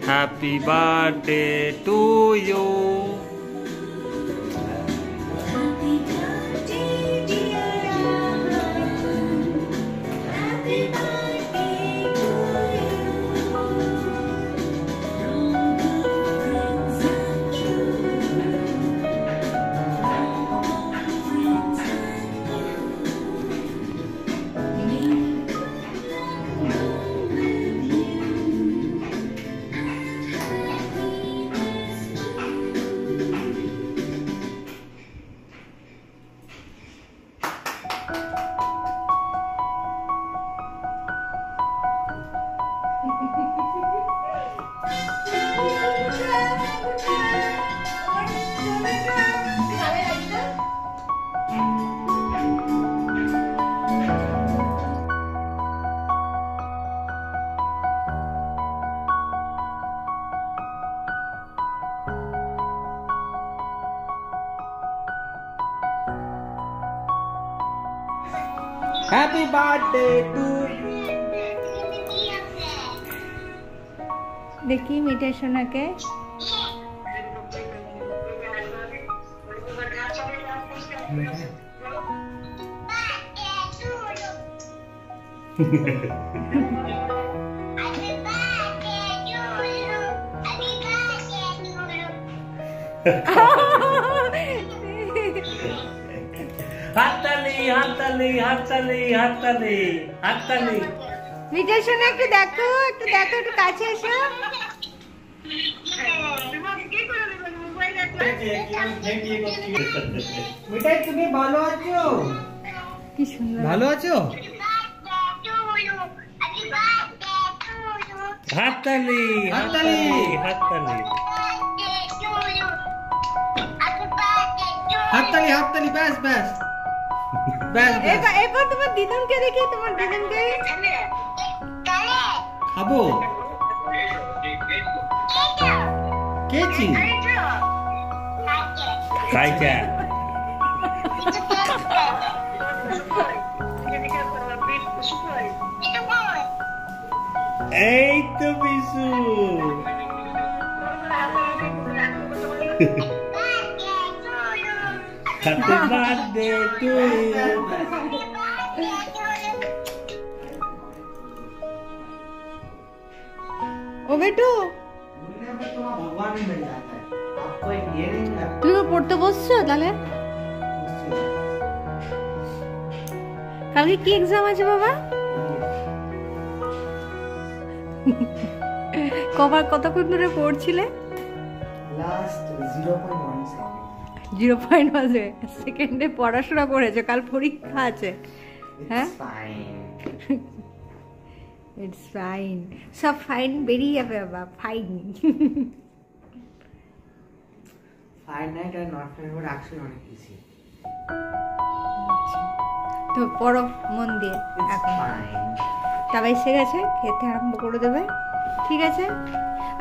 Happy birthday to you. Happy birthday, dear Abraham. Happy birthday Happy birthday to you. देखी मीठे सोना के হাততালি হাততালি হাততালি হাততালি হাততালি। मीठे सोना একটু দেখো একটু কাছে এসো। মিঠাই তুমি ভালো আছো? কি সুন্দর। ভালো আছো? হাততালি হাততালি হাততালি হাততালি হাততালি ব্যাস ব্যাস ব্যাস ব্যাস। এবার তোমার দিদুনকে দেখি, তোমার দিদুনকে খাবো কেছি খাইছা। এই তো Bishu. Happy birthday to you. ও বেটু তুমি পড়তে বসছো তাহলে? কালকে কি এক্সাম আছে বাবা? কতক্ষণ ধরে পড়ছিলে? 0.1 সেকেন্ডে পড়াশোনা করেছো, কাল পরীক্ষা আছে। হ্যাঁ ইটস ফাইন, সব ফাইন বেরিয়ে যাবে বাবা, ফাইন। তো পড়ো মন দিয়ে, তবে এসে গেছে, খেতে আরম্ভ করে দেবে, ঠিক আছে?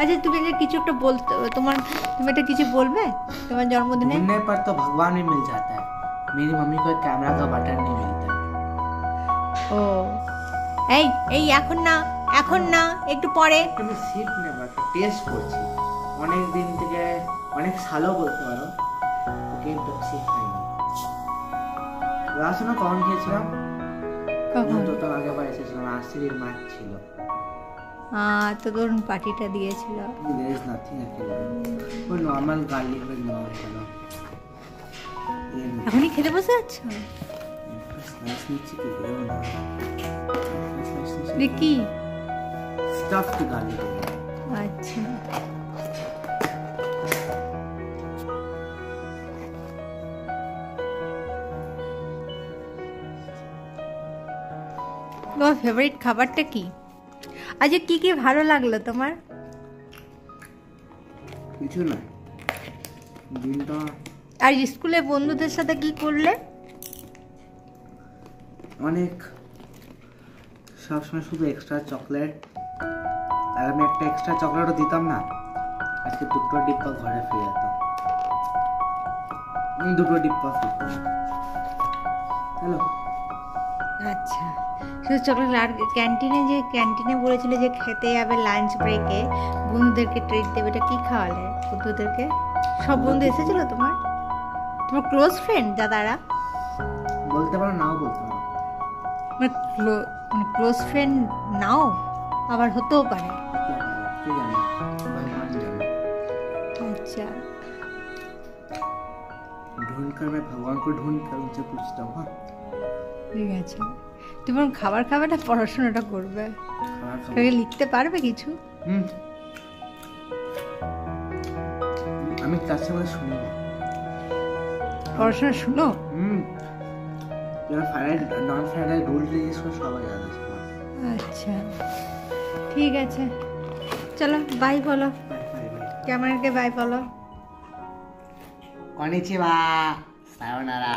अच्छा तुम्हें अगर किसी तो बोलते तुम्हें तो किसी बोलबे तुम्हारे जन्मदिन ढूंढने पर तो भगवान ही मिल जाता है। मेरी मम्मी को कैमरा का बटन नहीं मिलता। ও এই এই এখন না একটু পরে তুমি সিট নেবা, টেস্ট করছি অনেক দিন থেকে, অনেক সালও বলতে পারো, কিন্তু সিট নেই। রাসনা কখন খেয়েছিলাম? কখন? তো আগে বার এসেছিলাম, আশির মাছ ছিল। তো ধরুন পার্টিটা দিয়েছিল। There is nothing actually. ওই নরমাল গার্লিক ব্রেড নেওয়া হয়েছিল। এখনই খেতে বসে যাচ্ছ? স্লাইস নিচ্ছি কি দেবো না। দেখি স্টাফড গার্লিক। আচ্ছা তোমার ফেভারিট খাবারটা কি? আজ কি ভালো লাগলো তোমার? কিছু না, দিনটা। আর স্কুলে বন্ধুদের সাথে কি করলে? অনেক, সবসময় শুধু এক্সট্রা চকলেট, আর আমি একটা এক্সট্রা চকলেটও দিতাম না, আজকে দুটো ডিব্বা ঘরে ফিরে যেতাম, দুটো ডিব্বা ফিরতাম। হ্যালো আচ্ছা শুধু চকলেট। আর ক্যান্টিনে বলেছিলে যে খেতে যাবে লাঞ্চ ব্রেকে, বন্ধুদেরকে ট্রিট দেবে, এটা কি খাওয়ালে বন্ধুদেরকে? সব বন্ধু এসেছিল তোমার ক্লোজ ফ্রেন্ড যা তারা? বলতে পারো, নাও বলতে পারো। ক্লোজ ফ্রেন্ড নাও আবার হতেও পারে। अच्छा ढूंढकर मैं भगवान को ढूंढकर उनसे पूछता हूँ। हाँ ঠিক আছে, তুমি খাবার খাবে না পড়াশোনাটা করবে? লিখতে পারবে কিছু? আমি কাছে বলে শুনি, পড়াশোনা শুনো। নন ফ্রাইড রুল জিনিস সবাই জানে। আচ্ছা ঠিক আছে, চলো বাই বলো, ক্যামেরাকে বাই বলো। কনিচিবা, সায়োনারা।